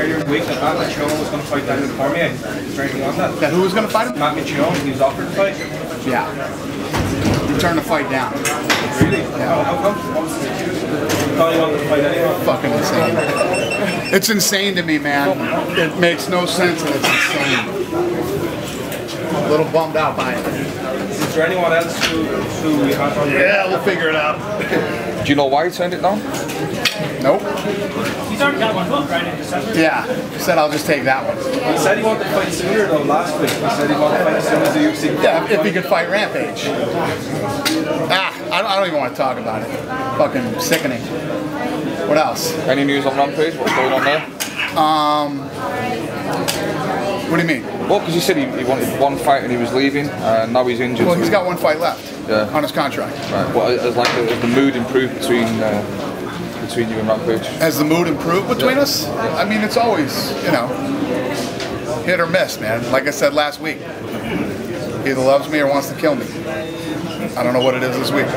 earlier in the week that Matt Mitrione was going to fight Daniel Cormier. Is there anything on that? That who was going to fight him? Matt Mitrione, he was offered to fight. Yeah. He turned the fight down. Really? Yeah. How come? What was the excuse? Thought he wanted to fight anyone. Fucking insane. It's insane to me, man. It makes no sense and it's insane. A little bummed out by it. Is there anyone else who we have on? Yeah, we'll figure it out. Do you know why he turned it down? Nope. He's already got one book, right, in December? Yeah. He said I'll just take that one. He said he wanted to fight sooner though last week. He said he wanted to fight as soon as the UFC. Yeah, if he could fight Rampage. I don't even want to talk about it. Fucking sickening. What else? Any news on Rampage? What's going on there? What do you mean? Well, because he said he wanted one fight and he was leaving, and now he's injured. Well, he's got one fight left on his contract. Right. Well, has the mood improved between you and Rampage? Has the mood improved between us? I mean, it's always, you know, hit or miss, man. Like I said last week, he either loves me or wants to kill me. I don't know what it is this week.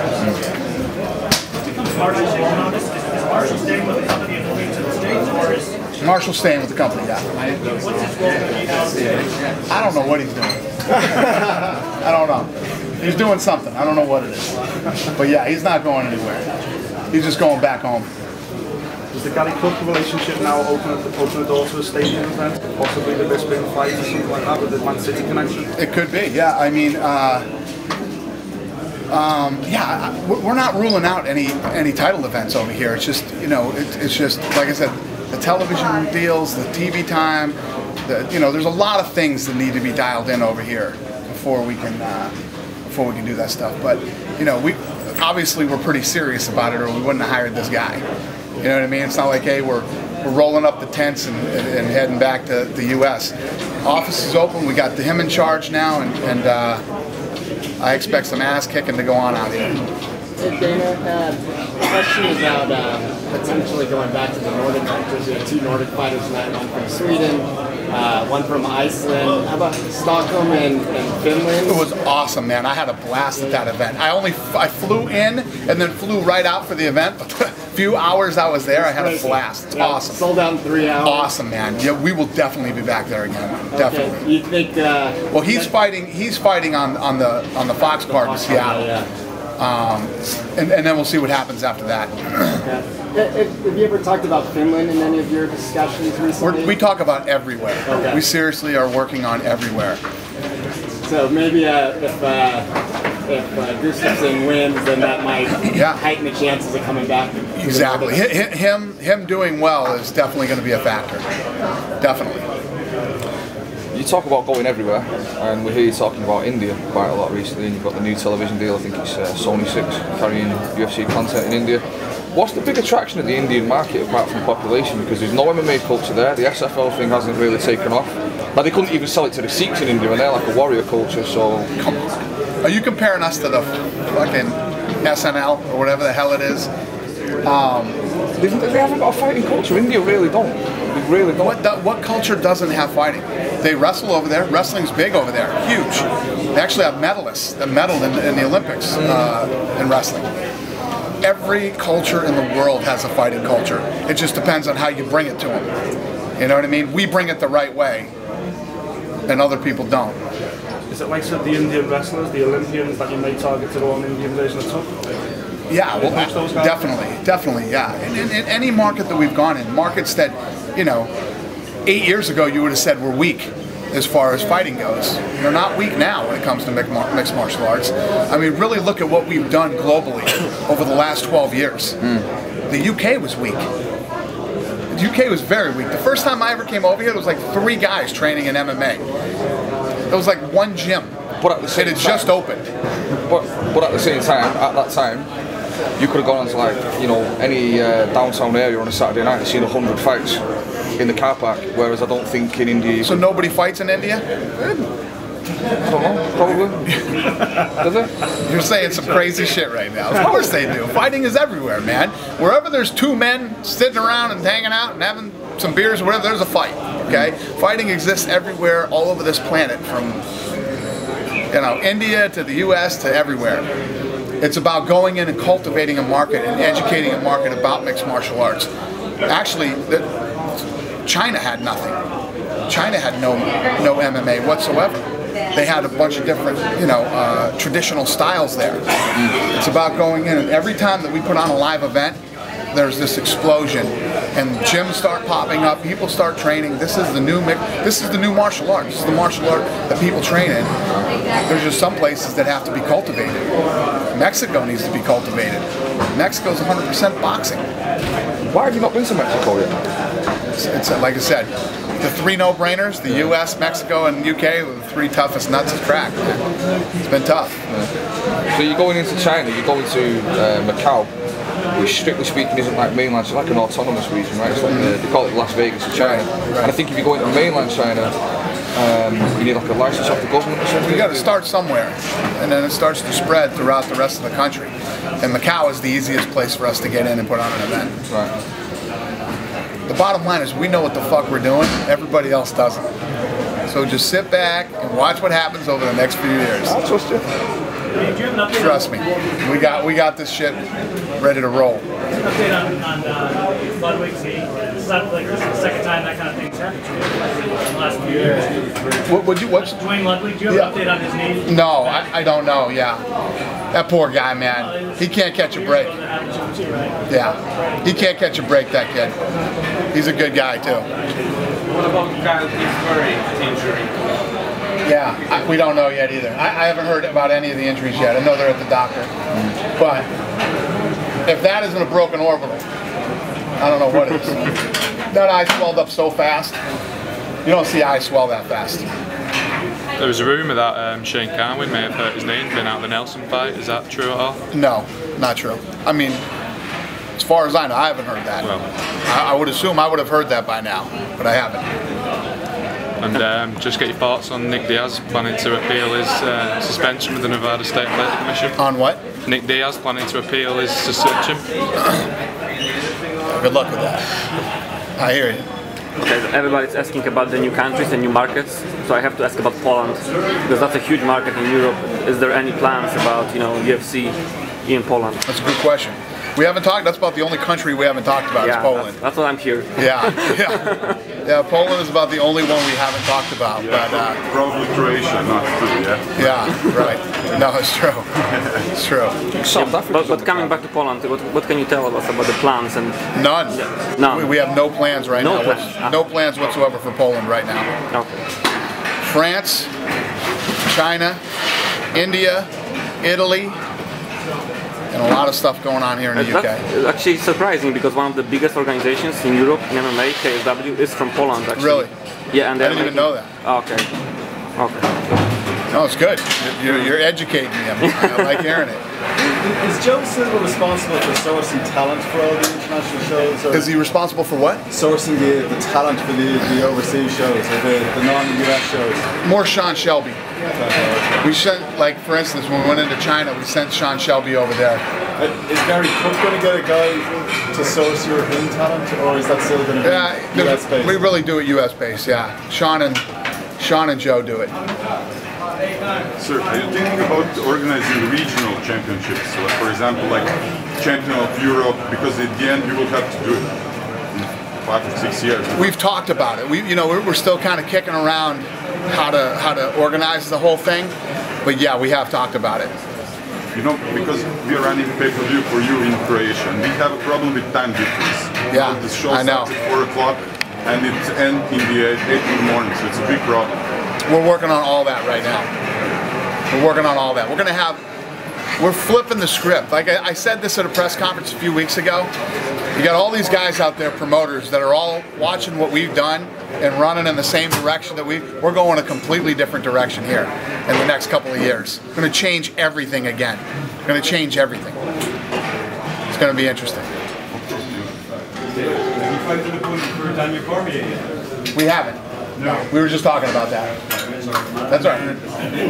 Marshall staying with the company and moving to the States, or is Marshall's staying with the company, yeah. what's his role in the UFC? I don't know what he's doing. I don't know. He's doing something. I don't know what it is. But yeah, he's not going anywhere. He's just going back home. Does the Gary Cook relationship now open the door to a stadium event? Possibly the Bisping fight or something like that with the Man City connection? It could be, yeah. I mean, yeah, we're not ruling out any title events over here. It's just, you know, it's just, like I said, the television deals, the TV time, you know, there's a lot of things that need to be dialed in over here before we can do that stuff. But, you know, obviously we're pretty serious about it, or we wouldn't have hired this guy. You know what I mean? It's not like, hey, we're rolling up the tents and heading back to the U.S. Office is open. We got him in charge now, and I expect some ass kicking to go on out here. Hey Dana, question about potentially going back to the Nordic countries. We have 2 Nordic fighters tonight, one from Sweden, one from Iceland. How about Stockholm and Finland? It was awesome, man. I had a blast at that event. I flew in and then flew right out for the event. A few hours I was there, I had a blast. It's awesome. Sold out in 3 hours. Awesome, man. Yeah, we will definitely be back there again. Definitely. Okay. You think? Well, he's fighting on the Fox card in Seattle. And then we'll see what happens after that. Okay. Have you ever talked about Finland in any of your discussions recently? We talk about everywhere. Okay. We seriously are working on everywhere. So maybe if Gustafsson wins, then that might heighten the chances of coming back. Exactly. Him doing well is definitely going to be a factor. Definitely. You talk about going everywhere, and we hear you talking about India quite a lot recently, and you've got the new television deal. I think it's Sony 6 carrying UFC content in India. What's the big attraction of the Indian market apart from population? Because there's no MMA culture there. The SFL thing hasn't really taken off. Like, they couldn't even sell it to the Sikhs in India, and they're like a warrior culture. So, come on. Are you comparing us to the fucking SNL or whatever the hell it is? They haven't got a fighting culture. India really don't. They really don't. What culture doesn't have fighting? They wrestle over there. Wrestling's big over there. Huge. They actually have medalists that medaled in the Olympics in wrestling. Every culture in the world has a fighting culture. It just depends on how you bring it to them. You know what I mean? We bring it the right way, and other people don't. Is it like the Indian wrestlers, the Olympians, that you may target to go on the Indian version of TUF? Yeah, well, definitely, yeah. In any market that we've gone in, markets that, you know, 8 years ago you would have said we're weak as far as fighting goes. They're not weak now when it comes to mixed martial arts. I mean, really look at what we've done globally over the last 12 years. The UK was weak. The UK was very weak. The first time I ever came over here, there was like 3 guys training in MMA. It was like one gym. But at the same time, just opened. But at the same time, at that time, you could have gone into, like, you know, any downtown area on a Saturday night and seen 100 fights in the car park, whereas I don't think in India... So nobody fights in India? I don't know, probably. Does it? You're saying some crazy shit right now. Of course they do. Fighting is everywhere, man. Wherever there's 2 men sitting around and hanging out and having some beers or whatever, there's a fight, okay? Fighting exists everywhere, all over this planet, from, you know, India to the US to everywhere. It's about going in and cultivating a market and educating a market about mixed martial arts. Actually, China had nothing. China had no MMA whatsoever. They had a bunch of different, traditional styles there. It's about going in, and every time that we put on a live event, there's this explosion, and gyms start popping up. People start training. This is the new martial art. This is the martial art that people train in. There's just some places that have to be cultivated. Mexico needs to be cultivated. Mexico's 100% boxing. Why have you not been to Mexico yet? It's like I said, the three no-brainers: the U.S., Mexico, and UK, were the three toughest nuts to crack. Man. It's been tough. Yeah. So you're going into China. You're going to Macau, which strictly speaking isn't like mainland, it's like an autonomous region, right? It's like they call it Las Vegas of China. And I think if you go into mainland China, you need like a license off the government or something. You got to start somewhere, and then it starts to spread throughout the rest of the country. And Macau is the easiest place for us to get in and put on an event. Right. The bottom line is we know what the fuck we're doing. Everybody else doesn't. So just sit back and watch what happens over the next few years. I trust you. Trust me, we got this shit ready to roll. An update on Ludwig's knee. This is like the second time that kind of thing's happened to you in the last few years. What's Dwayne Ludwig, do you have an update on his knee? No, I don't know. Yeah, that poor guy, man. He can't catch a break. Yeah, he can't catch a break. That kid. He's a good guy too. What about Kyle Kingsbury's injury? Yeah, we don't know yet either. I haven't heard about any of the injuries yet. I know they're at the doctor. But if that isn't a broken orbital, I don't know what is. That eye swelled up so fast. You don't see eyes swell that fast. There was a rumour that Shane Carwin may have hurt his knee and been out of the Nelson fight. Is that true at all? No, not true. I mean, as far as I know, I haven't heard that. Well, I would assume I would have heard that by now, but I haven't. And just get your thoughts on Nick Diaz planning to appeal his suspension with the Nevada State Athletic Commission. On what? Nick Diaz planning to appeal his suspension. Good luck with that. I hear you. Okay, everybody's asking about the new countries and new markets, so I have to ask about Poland, because that's a huge market in Europe. Is there any plans about, UFC in Poland? That's a good question. We haven't talked. That's about the only country we haven't talked about. Yeah, is Poland. That's what I'm here. Yeah. Poland is about the only one we haven't talked about. Yeah, but probably Croatia, not too. Yeah, right. No, it's true. It's true. But coming back to Poland, what can you tell us about the plans and? None. None. We have no plans right now. Plans. No plans whatsoever for Poland right now. Okay. France, China, India, Italy. And a lot of stuff going on here in the UK. That's actually surprising, because one of the biggest organizations in Europe in MMA, KSW, is from Poland. Actually. Really? Yeah, and I didn't even know that. Okay. No, it's good. You're educating me. I like hearing it. Is Joe Silva responsible for sourcing talent for all the international shows? Or is he responsible for what? Sourcing the talent for the overseas shows, or the non-US shows? More Sean Shelby. We sent, like, for instance, when we went into China, we sent Sean Shelby over there. Is Gary Cook going to get a guy to source European talent, or is that still going to be US based? We really do it US based, yeah. Sean and Joe do it. Sir, are you thinking about organizing regional championships? So, for example, like champion of Europe, because at the end you will have to do it in 5 or 6 years. We've talked about it. We're still kind of kicking around how to organize the whole thing, but yeah, we have talked about it. Because we are running pay-per-view for you in Croatia, and we have a problem with time difference. Yeah, the show I know. starts at 4 o'clock and it ends in the 8 in the morning, so it's a big problem. We're working on all that right now. We're working on all that. We're flipping the script. Like I said this at a press conference a few weeks ago. You got all these guys out there, promoters, that are all watching what we've done and running in the same direction that we're going a completely different direction here in the next couple of years. We're going to change everything again. We're going to change everything. It's going to be interesting. Have you fighted an opponent for Daniel Cormier yet? We haven't. No. We were just talking about that. That's right.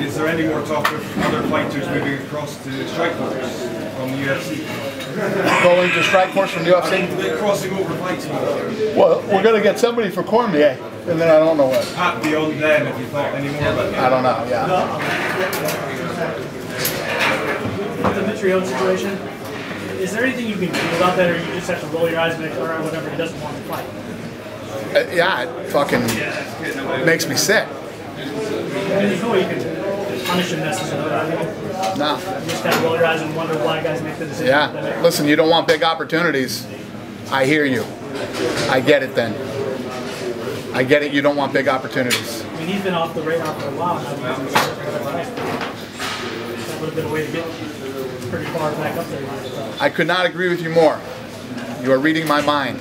Is there any more talk of other fighters moving across to Strikeforce from the UFC? Going to Strikeforce from UFC? Crossing over fights. Well, we're going to get somebody for Cormier, and then I don't know what. Beyond them, if you thought any more about that. I don't know, yeah. The Mitrione situation, is there anything you can do about that, or you just have to roll your eyes and make, or whatever, he doesn't want to fight? Yeah, it fucking makes me sick. There's no way you can punish him necessarily. No. You just kind of roll your eyes and wonder why guys make the decision. Yeah. Listen, you don't want big opportunities. I hear you. I get it then. I get it. You don't want big opportunities. I mean, he's been off the radar for a while now. That would have been a way to get pretty far back up there. I could not agree with you more. You are reading my mind.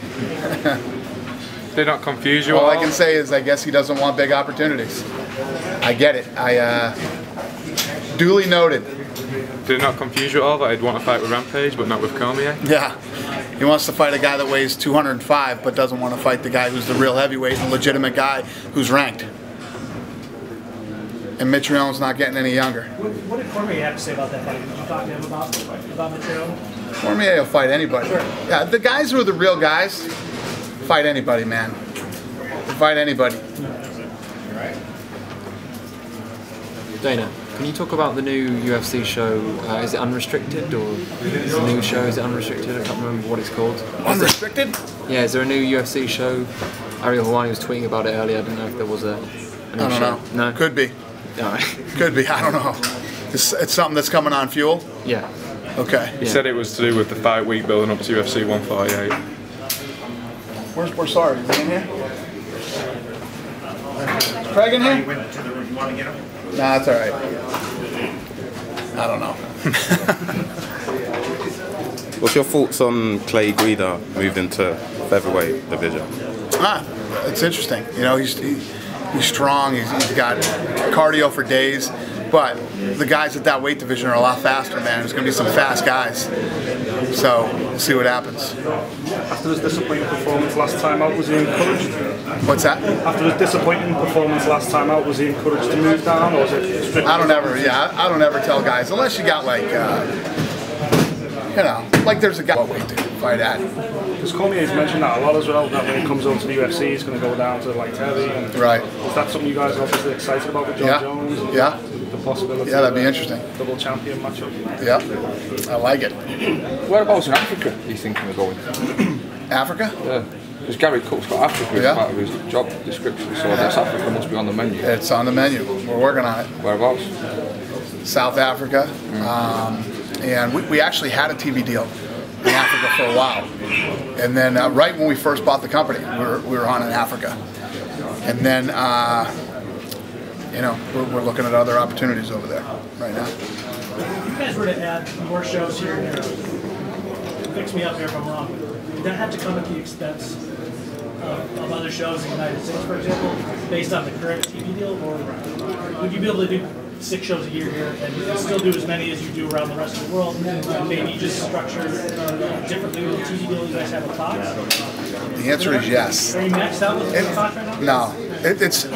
Did not confuse you All at I can say is I guess he doesn't want big opportunities. I get it. I duly noted. Did it not confuse you at all that he'd want to fight with Rampage but not with Cormier? Yeah. He wants to fight a guy that weighs 205 but doesn't want to fight the guy who's the real heavyweight and legitimate guy who's ranked. And Mitrione's not getting any younger. What did Cormier have to say about that fight? Did you talk to him about Mitrione? Cormier will fight anybody. Sure. Yeah, the guys who are the real guys fight anybody, man. Fight anybody. Dana, can you talk about the new UFC show? Is it unrestricted or is the new show? Is it unrestricted? I can't remember what it's called. Unrestricted? Yeah, is there a new UFC show? Ariel Hawani was tweeting about it earlier. I didn't know if there was a new I don't show. know. No? Could be. Alright. Could be. I don't know. It's something that's coming on Fuel? Yeah. Okay. He said it was to do with the fight week building up to UFC 148. Where's Borsari? Is he in here? Is Craig in here? Nah, that's all right. I don't know. What's your thoughts on Clay Guida moving to featherweight division? It's interesting. You know, he's strong. He's got cardio for days. But the guys at that weight division are a lot faster, man. There's going to be some fast guys. So we'll see what happens. After his disappointing performance last time out, was he encouraged? What's that? After his disappointing performance last time out, was he encouraged to move down, or was it strictly? I don't ever tell guys unless you got like, you know, like there's a guy what weight to fight at. Because Cormier's mentioned that a lot as well. That when he comes over to the UFC, he's going to go down to light heavy. And right. Is that something you guys are obviously excited about with John Jones? And yeah. The possibility. Yeah, that'd be interesting. Double champion matchup. Yeah, I like it. Whereabouts in Africa are you thinking of going? Africa? Yeah. Because Gary Cook's got Africa as part of his job description, so I guess Africa must be on the menu. It's on the menu. We're working on it. Whereabouts? South Africa. And we actually had a TV deal in Africa for a while. And then right when we first bought the company, we were on in Africa. And then, you know, we're looking at other opportunities over there right now. If you guys were to add more shows here and there, fix me up here if I'm wrong, would that have to come at the expense of other shows in the United States, for example, based on the current TV deal? Or would you be able to do 6 shows a year here and you can still do as many as you do around the rest of the world, and maybe just structure differently with the TV deal you guys have with Fox? The answer is yes. Are you maxed out with Fox right now? No. It's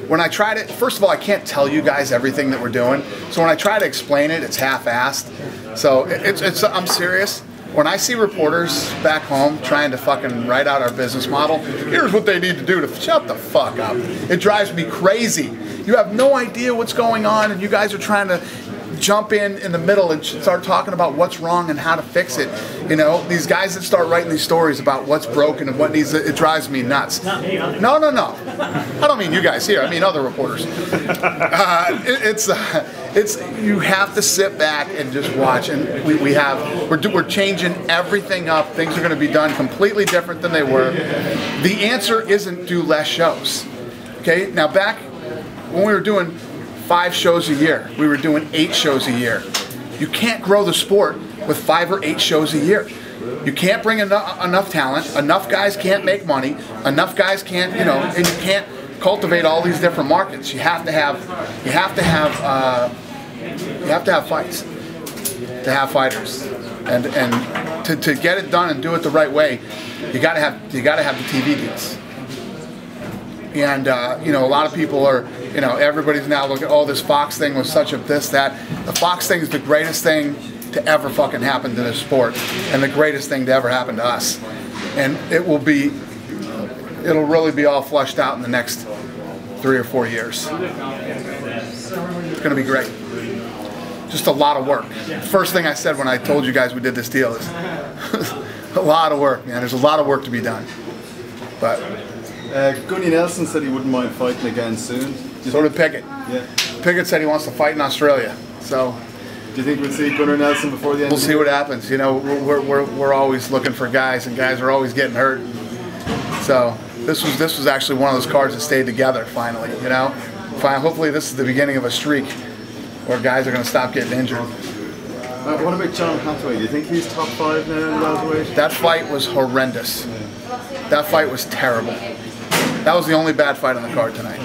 when I try to, first of all, I can't tell you guys everything that we're doing. So when I try to explain it, it's half-assed. So I'm serious. When I see reporters back home trying to fucking write out our business model, here's what they need to do to shut the fuck up. It drives me crazy. You have no idea what's going on, and you guys are trying to jump in the middle and start talking about what's wrong and how to fix it. You know, these guys that start writing these stories about what's broken and what needs, it drives me nuts. Not me, No. I don't mean you guys here. I mean other reporters. You have to sit back and just watch. And we're changing everything up. Things are going to be done completely different than they were. The answer isn't do less shows. Okay. Now back when we were doing 5 shows a year, we were doing 8 shows a year. You can't grow the sport with 5 or 8 shows a year. You can't bring enough talent. Enough guys can't make money. Enough guys can't, you know, and you can't cultivate all these different markets. You have to have fights to have fighters, and to get it done and do it the right way, you got to have the TV deals. And you know, a lot of people are, you know, everybody's now looking, oh, this Fox thing was such a this, that. The Fox thing is the greatest thing to ever fucking happen to this sport, and the greatest thing to ever happen to us. And it'll really be all fleshed out in the next 3 or 4 years. It's gonna be great. Just a lot of work. First thing I said when I told you guys we did this deal is a lot of work, man. There's a lot of work to be done. But Gunny Nelson said he wouldn't mind fighting again soon. So did Pickett. Yeah. Pickett said he wants to fight in Australia. So. Do you think we'll see Gunnar Nelson before the end? We'll see what happens. You know, we're always looking for guys, and guys are always getting hurt. So this was actually one of those cards that stayed together finally. You know, hopefully this is the beginning of a streak where guys are going to stop getting injured. What about John Hathaway? Do you think he's top 5 now in welterweight? That fight was horrendous. That fight was terrible. That was the only bad fight on the card tonight.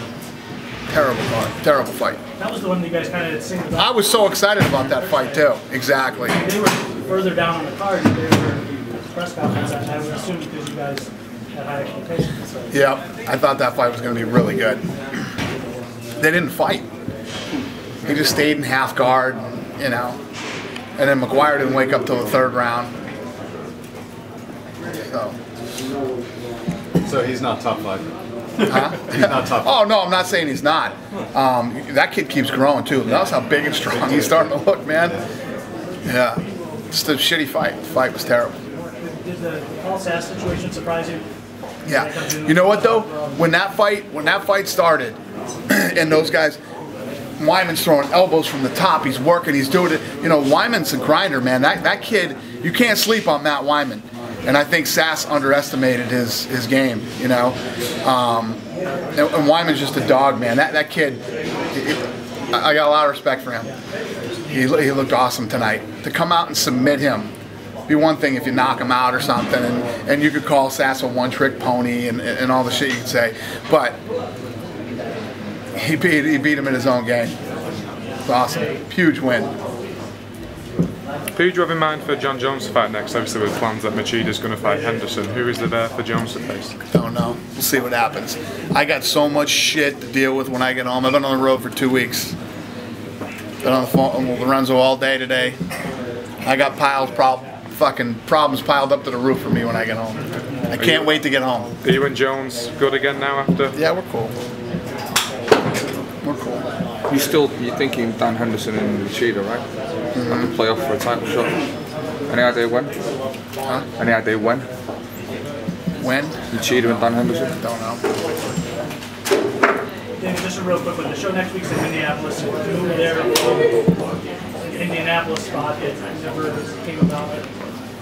Terrible card. Terrible fight. That was the one that you guys kind of seen about. I was so excited about that fight too. Exactly. They were further down on the card. They were at the press conference. I would assume because you guys had high expectations. So. Yeah, I thought that fight was going to be really good. They didn't fight. He just stayed in half guard, you know. And then Maguire didn't wake up till the 3rd round. So he's not top 5. Huh? He's not top 5. Oh no, I'm not saying he's not. That kid keeps growing too. Notice how big and strong he's starting to look, man. Yeah, just a shitty fight. The fight was terrible. Did the Paul Sass situation surprise you? Yeah. You know what though? When that fight started, and those guys, Wyman's throwing elbows from the top. He's working. He's doing it. You know, Wyman's a grinder, man. That kid, you can't sleep on Matt Wyman. And I think Sass underestimated his game, you know. And Wyman's just a dog, man. That kid, I got a lot of respect for him. He looked awesome tonight. To come out and submit him, be one thing if you knock him out or something, and you could call Sass a one-trick pony and all the shit you could say. But he beat him in his own game. It's awesome. Huge win. Who do you have in mind for John Jones to fight next? Obviously with plans that Machida's going to fight Henderson. Who is there for Jones to face? Don't know. We'll see what happens. I got so much shit to deal with when I get home. I've been on the road for 2 weeks. Been on the phone with Lorenzo all day today. I got fucking problems piled up to the roof for me when I get home. I can't wait to get home. Are you and Jones good again now after? Yeah, we're cool. We're cool. You're thinking Dan Henderson and Machida, right? Mm-hmm. At the playoff for a title shot. Any idea when? Huh? Any idea when? When? Machida and Dan Henderson? Don't know. David, just a real quick one. The show next week's in Minneapolis. You moved there from the Indianapolis spot. It never came about it.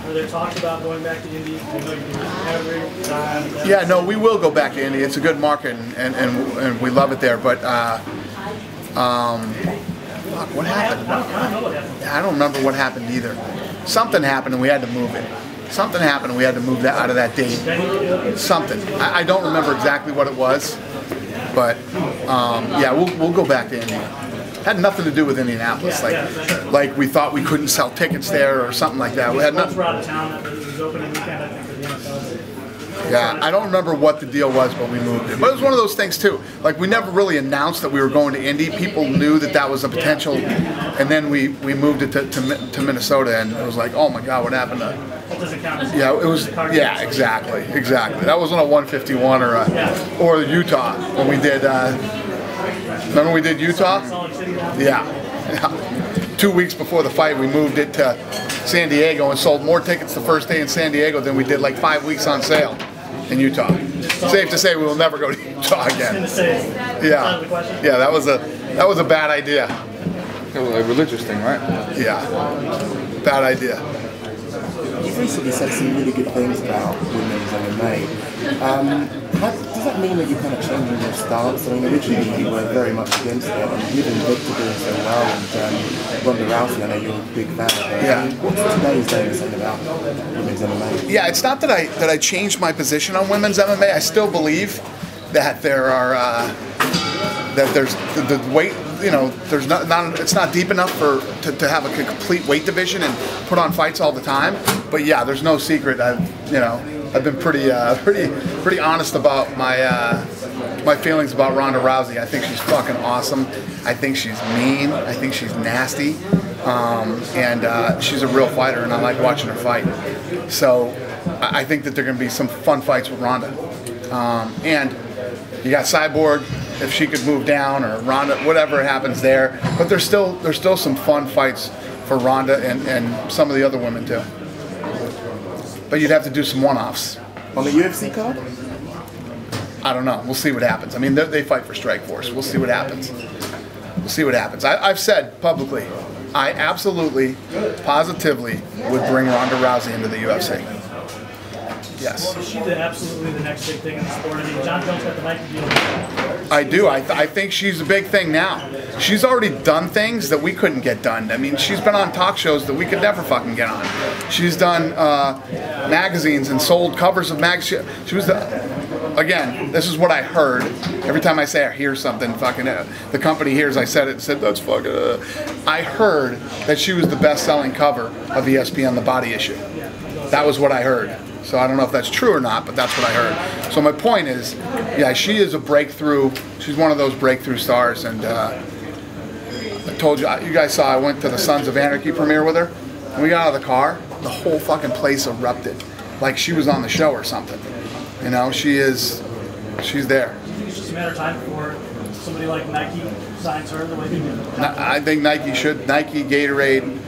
Were there talks about going back to Indy? I know you do every time. Yeah, no, we will go back to Indy. It's a good market, and we love it there. But fuck, what happened? I don't remember what happened either. Something happened and we had to move it. Something happened and we had to move that out of that date. Something. I don't remember exactly what it was, but yeah, we'll go back to Indy. Had nothing to do with Indianapolis. Like we thought we couldn't sell tickets there or something like that. We had nothing. Yeah, I don't remember what the deal was, but we moved it. But it was one of those things too. Like we never really announced that we were going to Indy. People knew that was a potential, and then we moved it to Minnesota, and it was like, oh my God, what happened to? Yeah, it was. Yeah, exactly. That wasn't a 151 or Utah when we did. Remember we did Utah? Yeah. 2 weeks before the fight, we moved it to San Diego and sold more tickets the first day in San Diego than we did like 5 weeks on sale in Utah. Safe to say we will never go to Utah again. Yeah, that was a bad idea. It was a religious thing, right? Yeah, bad idea. You've recently said some really good things about women's MMA. Does that mean that you're kind of changing your stance? I mean, originally you were very much against it, and you've been good to doing so well. And Ronda Rousey, I know you're a big fan of her. Yeah. I mean, what's today's day saying about women's MMA? Yeah, it's not that I changed my position on women's MMA. I still believe that there are that there's the weight. You know, there's not it's not deep enough to have a complete weight division and put on fights all the time. But yeah, there's no secret. I've been pretty honest about my feelings about Ronda Rousey. I think she's fucking awesome. I think she's mean. I think she's nasty, and she's a real fighter, and I like watching her fight. So I think that there are going to be some fun fights with Ronda, and you got Cyborg. If she could move down, or Ronda, whatever happens there. But there's still some fun fights for Ronda and some of the other women too. But you'd have to do some one-offs. On the UFC card? I don't know. We'll see what happens. I mean, they fight for Strikeforce. We'll see what happens. We'll see what happens. I've said publicly, I absolutely, positively would bring Ronda Rousey into the UFC. Yes. Is she absolutely the next big thing in the sport? I mean, John Jones got the Nike deal. I do. I think she's a big thing now. She's already done things that we couldn't get done. I mean, she's been on talk shows that we could never fucking get on. She's done magazines and sold covers of magazines. She was the, again, this is what I heard. Every time I say I hear something, fucking the company hears I said it and said, that's fucking I heard that she was the best-selling cover of ESPN The Body Issue. That was what I heard. So I don't know if that's true or not, but that's what I heard. So my point is, yeah, she is a breakthrough. She's one of those breakthrough stars. And I told you, you guys saw I went to the Sons of Anarchy premiere with her. And we got out of the car, the whole fucking place erupted. Like she was on the show or something. You know, she's there. It's just a matter of time before somebody like Nike signs her the way they did. I think Nike should. Nike, Gatorade,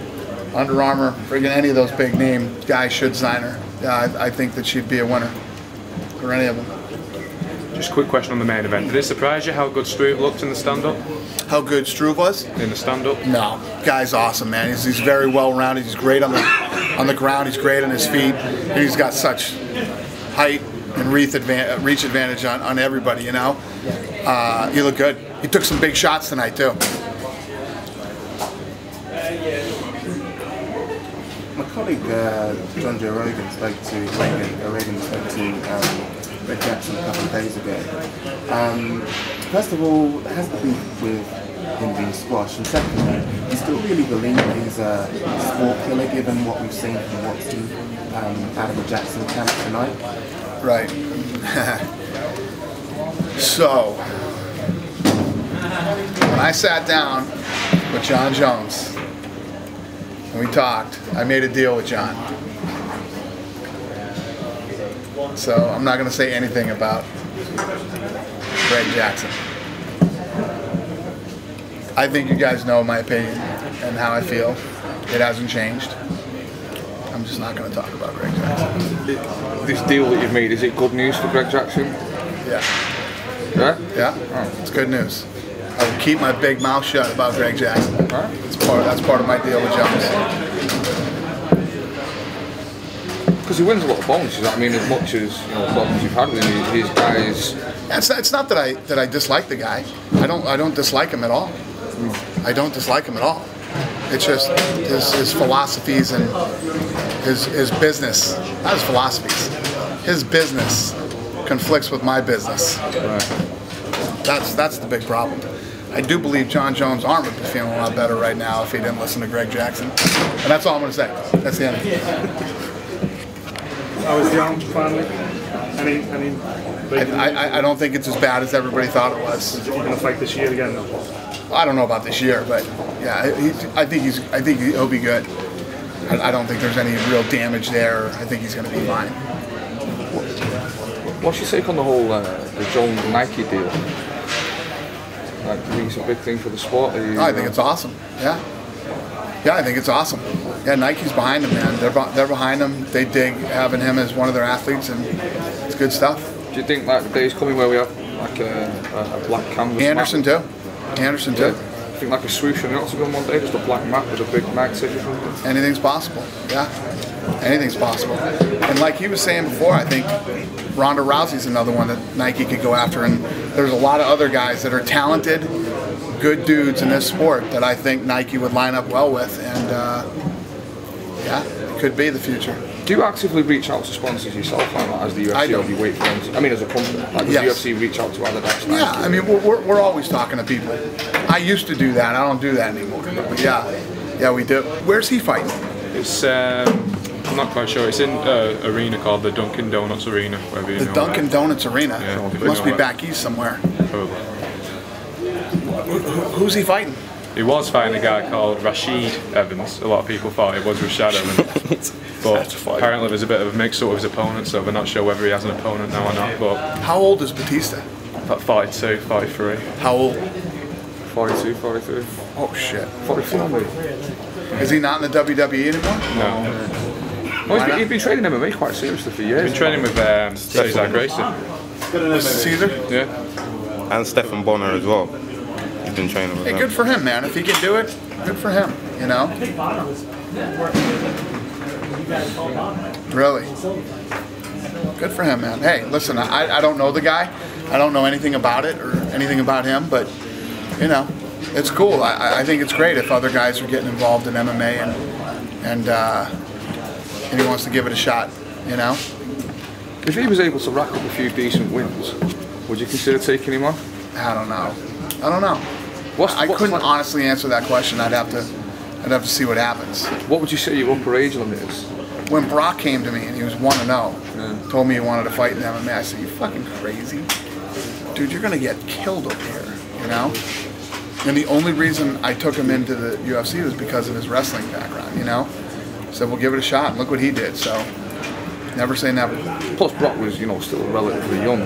Under Armour, friggin' any of those big name guys should sign her. Yeah, I think that she'd be a winner for any of them. Just a quick question on the main event. Did it surprise you how good Struve looked in the stand-up? How good Struve was? In the stand-up? No. Guy's awesome, man. He's very well-rounded. He's great on the ground. He's great on his feet. And he's got such height and reach advantage on everybody, you know? He looked good. He took some big shots tonight, too. My colleague John Joe Rogan spoke to Red Jackson a couple of days ago. First of all, it has to be with him being squashed, and secondly, do you still really believe that he's a sport killer given what we've seen from Watson out of the Jackson camp tonight? Right. So, when I sat down with John Jones, and we talked, I made a deal with John. So I'm not going to say anything about Greg Jackson. I think you guys know my opinion and how I feel. It hasn't changed. I'm just not going to talk about Greg Jackson. This deal that you've made, is it good news for Greg Jackson? Yeah. Yeah? Yeah, oh, it's good news. I will keep my big mouth shut about Greg Jackson. Right. That's part of my deal with Jones. Because he wins a lot of bonuses. I mean, as much as problems you've had with him, his guys. It's not that I dislike the guy. I don't dislike him at all. I don't dislike him at all. It's just his philosophies and his business. Not his philosophies. His business conflicts with my business. Right. That's the big problem. I do believe John Jones' arm would be feeling a lot better right now if he didn't listen to Greg Jackson. And that's all I'm going to say. That's the end of it. How was the arm finally? I don't think it's as bad as everybody thought it was. Is he going to fight this year again? I don't know about this year, but yeah, I think he'll be good. I don't think there's any real damage there. I think he's going to be fine. What's your take on the whole the Jones Nike deal? Like, do you think it's a big thing for the sport? I think it's awesome. Yeah. Yeah, I think it's awesome. Yeah, Nike's behind him, man. They're behind him. They dig having him as one of their athletes, and it's good stuff. Do you think like the day's coming where we have like a black canvas? Anderson too. Anderson too. I think like a swoosh and octagon one day, just a black map with a big mag signature. Anything's possible. Yeah, anything's possible. And like he was saying before, I think Ronda Rousey's another one that Nike could go after. And there's a lot of other guys that are talented, good dudes in this sport that I think Nike would line up well with. And yeah, it could be the future. Do you actively reach out to sponsors yourself as the UFC, or do you wait for them? I mean, as a company, like does the UFC reach out to other guys? Yeah, I mean, we're always talking to people. I used to do that. I don't do that anymore. But yeah, we do. Where's he fighting? It's I'm not quite sure. It's in an arena called the Dunkin' Donuts Arena. The Dunkin' Donuts Arena. Yeah, it must be back east somewhere. Probably. Who's he fighting? He was fighting a guy called Rashid Evans. A lot of people thought it was Rashad Evans. But apparently there's a bit of a mix-up with his opponent, so we're not sure whether he has an opponent now or not. But how old is Batista? About 42, 43. How old? 42, 43. Oh shit. 44 maybe. Is he not in the WWE anymore? No. Well, he's been training MMA quite seriously for years. He's been training with Cesar Gracie. Caesar? Yeah. And Stefan Bonner as well. He's been training with Hey, him. good for him, man. If he can do it, good for him, you know? I think Bonner was working with you guys called Bonner. Really? Good for him, man. Hey, listen, I don't know the guy. I don't know anything about it or anything about him, but, you know, it's cool. I think it's great if other guys are getting involved in MMA and he wants to give it a shot, you know? If he was able to rack up a few decent wins, would you consider taking him on? I don't know. I couldn't honestly answer that question. I'd have to see what happens. What would you say your upper age limit is? When Brock came to me and he was 1-0, told me he wanted to fight in MMA, I said, "You fucking crazy, dude! You're gonna get killed up here, you know." And the only reason I took him into the UFC was because of his wrestling background, you know. I said, "We'll give it a shot," and look what he did. So, never say never. Plus, Brock was, you know, still relatively young.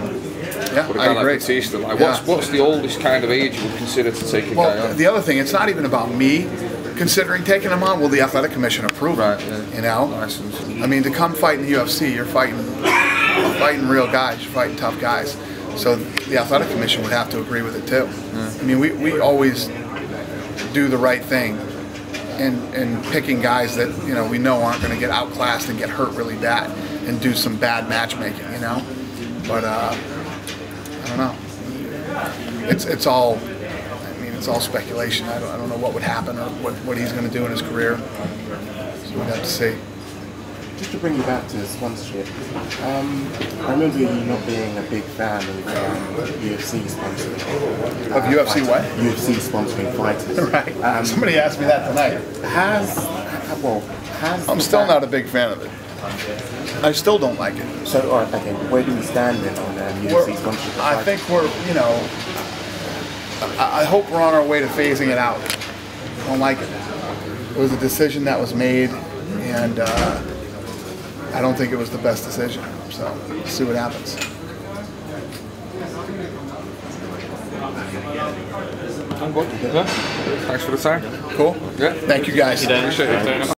Yeah, but a I guy agree. like Batista, like, what's the oldest kind of age you would consider to take a guy on? The other thing, it's not even about me considering taking him on. Will the athletic commission approve it? You know, I mean, to come fight in the UFC, you're fighting real guys. You're fighting tough guys. So the athletic commission would have to agree with it too. I mean, we always do the right thing in picking guys that, you know, we know aren't going to get outclassed and get hurt really bad and do some bad matchmaking, you know. But I don't know. It's all. I mean, it's all speculation. I don't know what would happen or what he's going to do in his career. So we'd have to see. Just to bring you back to sponsorship, I remember you not being a big fan of UFC sponsoring. Of UFC what? UFC sponsoring fighters. Right. Somebody asked me that tonight. I'm still not a big fan of it. I still don't like it. So, all right, okay, where do we stand then on UFC sponsorship? I think we're, you know, I hope we're on our way to phasing it out. I don't like it. It was a decision that was made, and I don't think it was the best decision. So, we'll see what happens. I'm good. Yeah. Thanks for the time. Cool. Yeah. Thank you guys. Appreciate it.